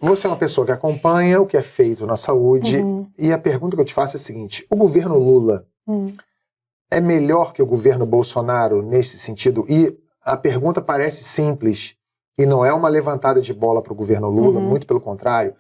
você é uma pessoa que acompanha o que é feito na saúde, e a pergunta que eu te faço é a seguinte: o governo Lula é melhor que o governo Bolsonaro nesse sentido? E a pergunta parece simples, e não é uma levantada de bola para o governo Lula, muito pelo contrário,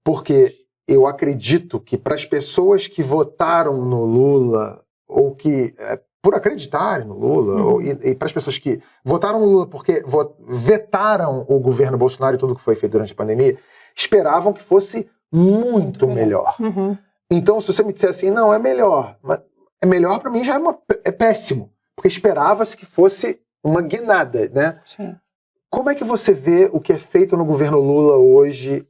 porque eu acredito que para as pessoas que votaram no Lula, ou que, por acreditarem no Lula, e para as pessoas que votaram no Lula porque vetaram o governo Bolsonaro e tudo que foi feito durante a pandemia, esperavam que fosse muito melhor. Então, se você me disser assim, não, é melhor, mas é melhor para mim já é péssimo, porque esperava-se que fosse uma guinada, né? Sim. Como é que você vê o que é feito no governo Lula hoje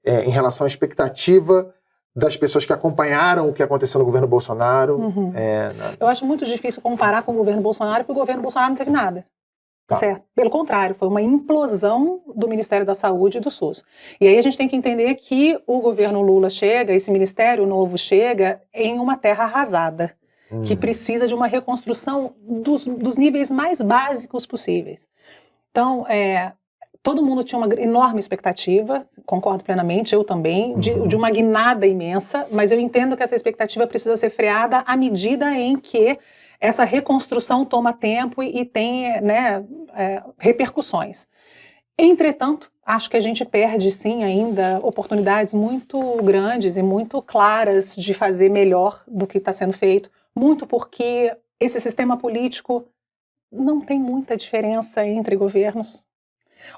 em relação à expectativa das pessoas que acompanharam o que aconteceu no governo Bolsonaro? Eu acho muito difícil comparar com o governo Bolsonaro, porque o governo Bolsonaro não teve nada. Tá. Certo? Pelo contrário, foi uma implosão do Ministério da Saúde e do SUS. E aí a gente tem que entender que o governo Lula chega, esse ministério novo chega em uma terra arrasada, que precisa de uma reconstrução dos níveis mais básicos possíveis. Então, todo mundo tinha uma enorme expectativa, concordo plenamente, eu também, de uma guinada imensa, mas eu entendo que essa expectativa precisa ser freada à medida em que essa reconstrução toma tempo e tem, né, repercussões. Entretanto, acho que a gente perde, sim, ainda oportunidades muito grandes e muito claras de fazer melhor do que está sendo feito, muito porque esse sistema político não tem muita diferença entre governos.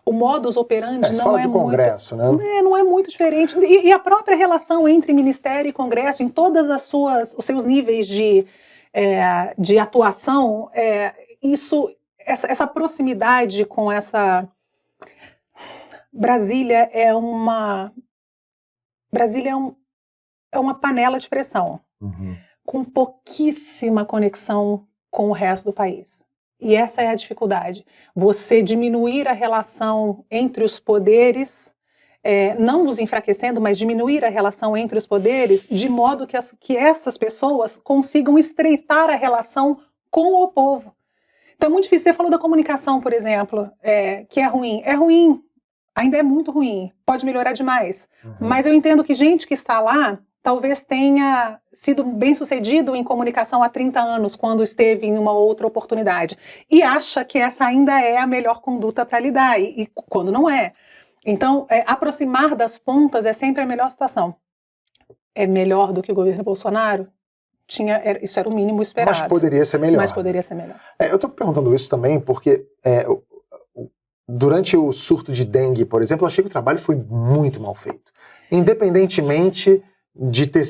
O modus operandi Você não fala é de muito... Congresso, né? Não é muito diferente. E a própria relação entre Ministério e Congresso, em todas os seus níveis de atuação, essa proximidade com essa... Brasília é uma panela de pressão, com pouquíssima conexão com o resto do país. E essa é a dificuldade. Você diminuir a relação entre os poderes, não os enfraquecendo, mas diminuir a relação entre os poderes, de modo que essas pessoas consigam estreitar a relação com o povo. Então é muito difícil. Você falou da comunicação, por exemplo, que é ruim. É ruim, ainda é muito ruim, pode melhorar demais. Mas eu entendo que gente que está lá talvez tenha sido bem sucedido em comunicação há 30 anos, quando esteve em uma outra oportunidade, e acha que essa ainda é a melhor conduta para lidar, e quando não é. Então, aproximar das pontas é sempre a melhor situação. É melhor do que o governo Bolsonaro? Isso era o mínimo esperado. Mas poderia ser melhor. Eu estou perguntando isso também porque durante o surto de dengue, por exemplo, eu achei que o trabalho foi muito mal feito. Independentemente de ter...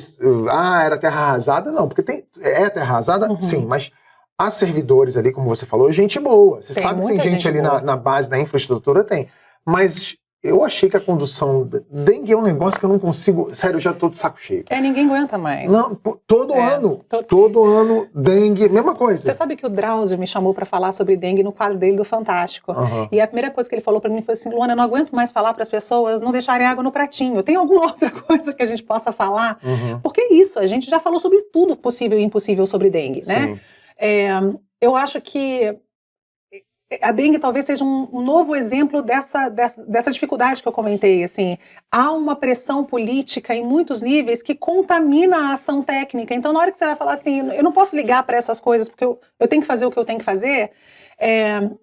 era terra arrasada? Não, porque terra arrasada? Sim, mas há servidores ali, como você falou, gente boa. Você sabe que tem gente ali na base da infraestrutura, tem. Mas eu achei que a condução... Dengue é um negócio que eu não consigo... Sério, eu já tô de saco cheio. Ninguém aguenta mais. Não, todo ano, dengue, mesma coisa. Você sabe que o Drauzio me chamou para falar sobre dengue no quadro dele do Fantástico. E a primeira coisa que ele falou para mim foi assim: Luana, eu não aguento mais falar para as pessoas não deixarem água no pratinho. Tem alguma outra coisa que a gente possa falar? Porque é isso, a gente já falou sobre tudo possível e impossível sobre dengue, né? Eu acho que a dengue talvez seja um novo exemplo dessa dificuldade que eu comentei. Assim, há uma pressão política em muitos níveis que contamina a ação técnica. Então, na hora que você vai falar assim, eu não posso ligar para essas coisas porque eu tenho que fazer o que eu tenho que fazer,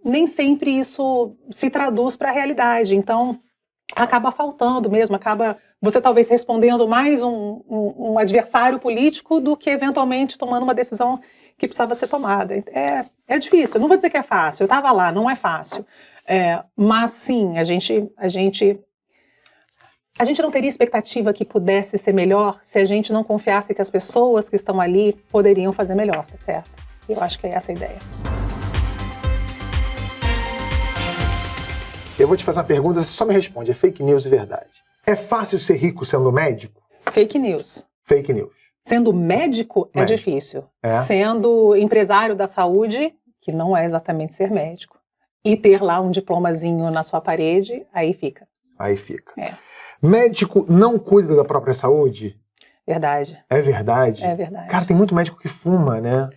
nem sempre isso se traduz para a realidade. Então, acaba faltando mesmo, acaba você talvez respondendo mais um adversário político do que eventualmente tomando uma decisão que precisava ser tomada. É difícil, eu não vou dizer que é fácil, eu estava lá, não é fácil. Mas sim, a gente não teria expectativa que pudesse ser melhor se a gente não confiasse que as pessoas que estão ali poderiam fazer melhor, tá certo? Eu acho que é essa a ideia. Eu vou te fazer uma pergunta, você só me responde, é fake news e verdade. É fácil ser rico sendo médico? Fake news. Fake news. Sendo médico é difícil. Sendo empresário da saúde, que não é exatamente ser médico, e ter lá um diplomazinho na sua parede, aí fica. Médico não cuida da própria saúde? Verdade. É verdade? É verdade. Cara, tem muito médico que fuma, né?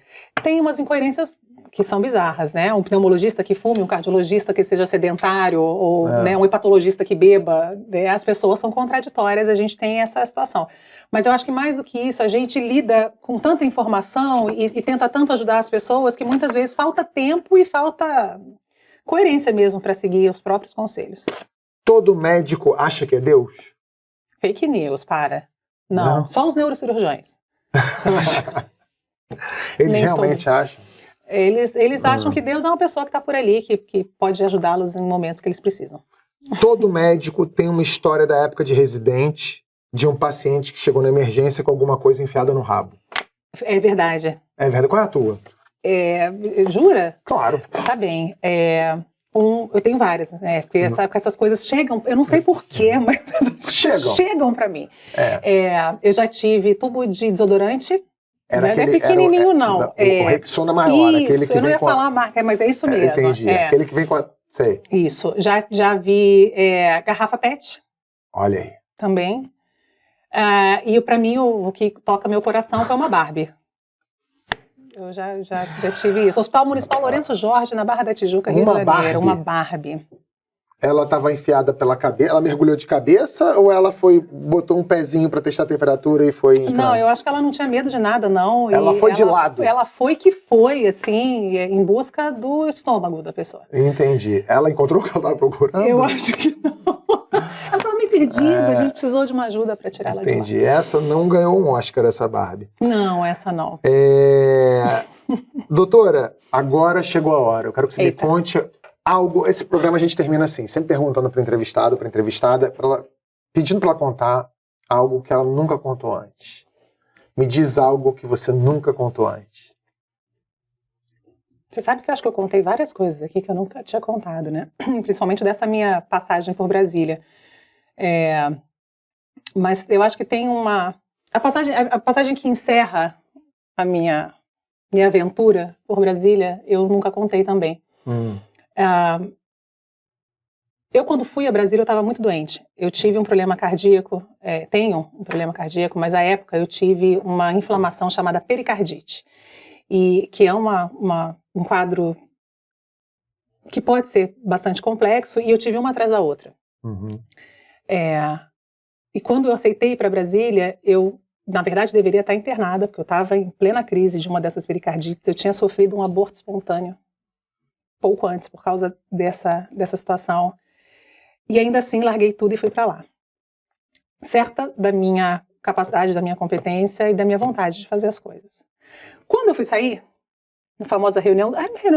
Tem umas incoerências que são bizarras, né? Um pneumologista que fume, um cardiologista que seja sedentário, ou né, um hepatologista que beba, né? As pessoas são contraditórias, a gente tem essa situação. Mas eu acho que mais do que isso, a gente lida com tanta informação e tenta tanto ajudar as pessoas que muitas vezes falta tempo e falta coerência mesmo para seguir os próprios conselhos. Todo médico acha que é Deus? Fake news, para. Não. Só os neurocirurgiões. Eles realmente acham? Eles acham que Deus é uma pessoa que está por ali, que pode ajudá-los em momentos que eles precisam. Todo médico tem uma história da época de residente, de um paciente que chegou na emergência com alguma coisa enfiada no rabo. É verdade. É verdade. Qual é a tua? Jura? Claro. Tá bem. Eu tenho várias, né? Porque essas coisas chegam, eu não sei porquê, mas chegam para mim. Eu já tive tubo de desodorante. Não é pequenininho, não. O Rexona maior, isso, aquele que eu não vem ia com falar a marca, mas é isso mesmo. Entendi. Aquele que vem com a... Sei. Isso. Já vi garrafa PET. Olha aí. Também. E para mim, o que toca meu coração foi uma Barbie. Eu já tive isso. Hospital Municipal Lourenço Jorge, na Barra da Tijuca, Rio de Janeiro. Uma Barbie. Ela estava enfiada pela cabeça? Ela mergulhou de cabeça ou ela botou um pezinho para testar a temperatura e foi entrando? Não, eu acho que ela não tinha medo de nada, não. Ela foi de lado? Ela foi, assim, em busca do estômago da pessoa. Entendi. Ela encontrou o que ela estava procurando? Eu acho que não. Ela estava meio perdida, a gente precisou de uma ajuda para tirar ela de lá. Entendi. Essa não ganhou um Oscar, essa Barbie. Não, essa não. Doutora, agora chegou a hora. Eu quero que você me conte algo. Esse programa a gente termina assim, sempre perguntando para o entrevistado, para a entrevistada, pedindo para ela contar algo que ela nunca contou antes. Me diz algo que você nunca contou antes. Você sabe que eu acho que eu contei várias coisas aqui que eu nunca tinha contado, né? Principalmente dessa minha passagem por Brasília. Mas eu acho que tem a passagem que encerra a minha aventura por Brasília, eu nunca contei também. Eu, quando fui a Brasília, eu estava muito doente. Eu tive um problema cardíaco, tenho um problema cardíaco, mas à época eu tive uma inflamação chamada pericardite, e que é um quadro que pode ser bastante complexo, e eu tive uma atrás da outra. E quando eu aceitei ir para Brasília, eu, na verdade, deveria estar internada, porque eu estava em plena crise de uma dessas pericardites. Eu tinha sofrido um aborto espontâneo pouco antes, por causa dessa situação. E ainda assim, larguei tudo e fui para lá. Certa da minha capacidade, da minha competência e da minha vontade de fazer as coisas. Quando eu fui sair, na famosa reunião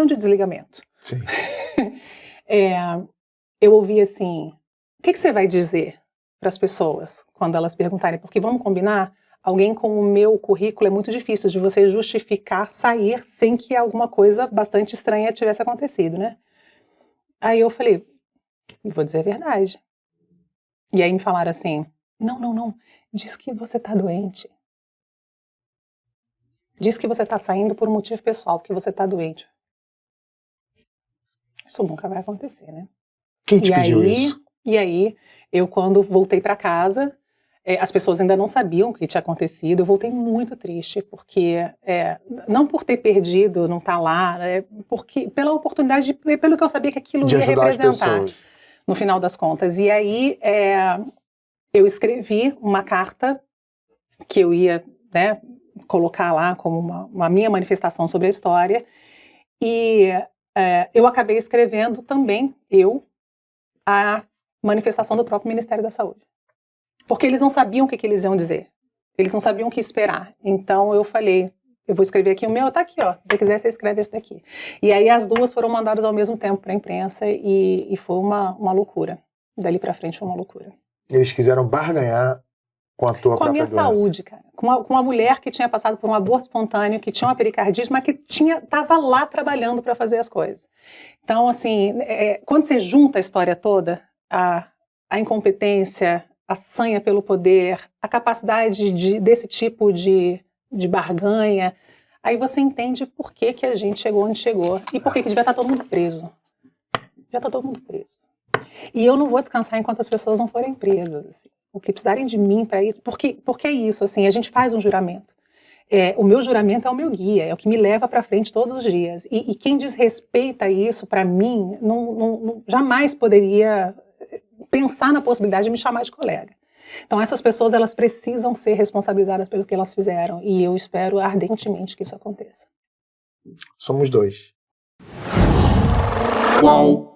de desligamento, sim. Eu ouvi assim, o que você vai dizer para as pessoas quando elas perguntarem? Porque vamos combinar, alguém com o meu currículo é muito difícil de você justificar sair sem que alguma coisa bastante estranha tivesse acontecido, né? Aí eu falei, vou dizer a verdade. E aí me falaram assim, não, diz que você tá doente. Diz que você tá saindo por um motivo pessoal, porque você tá doente. Isso nunca vai acontecer, né? Quem te pediu isso? E aí, eu quando voltei para casa, as pessoas ainda não sabiam o que tinha acontecido, eu voltei muito triste, porque, não por ter perdido, não estar lá, porque pela oportunidade, pelo que eu sabia que aquilo ia representar, no final das contas. E aí, eu escrevi uma carta que eu ia, né, colocar lá como uma minha manifestação sobre a história, e eu acabei escrevendo também, a manifestação do próprio Ministério da Saúde. Porque eles não sabiam o que eles iam dizer. Eles não sabiam o que esperar. Então eu falei, eu vou escrever aqui o meu, tá aqui, ó. Se você quiser, você escreve esse daqui. E aí as duas foram mandadas ao mesmo tempo para a imprensa e foi uma loucura. Dali para frente foi uma loucura. Eles quiseram barganhar com a tua própria doença. Com a minha saúde, cara. Com uma mulher que tinha passado por um aborto espontâneo, que tinha uma pericardite, mas que estava lá trabalhando para fazer as coisas. Então, assim, quando você junta a história toda, a incompetência, a sanha pelo poder, a capacidade desse tipo de barganha, aí você entende por que a gente chegou onde chegou e por que devia estar todo mundo preso. Já está todo mundo preso. E eu não vou descansar enquanto as pessoas não forem presas. Assim. O que precisarem de mim para isso, porque é isso, assim, a gente faz um juramento. o meu juramento é o meu guia, é o que me leva para frente todos os dias. E quem desrespeita isso, para mim, jamais poderia pensar na possibilidade de me chamar de colega. Então essas pessoas, elas precisam ser responsabilizadas pelo que elas fizeram, e eu espero ardentemente que isso aconteça. Somos dois. Qual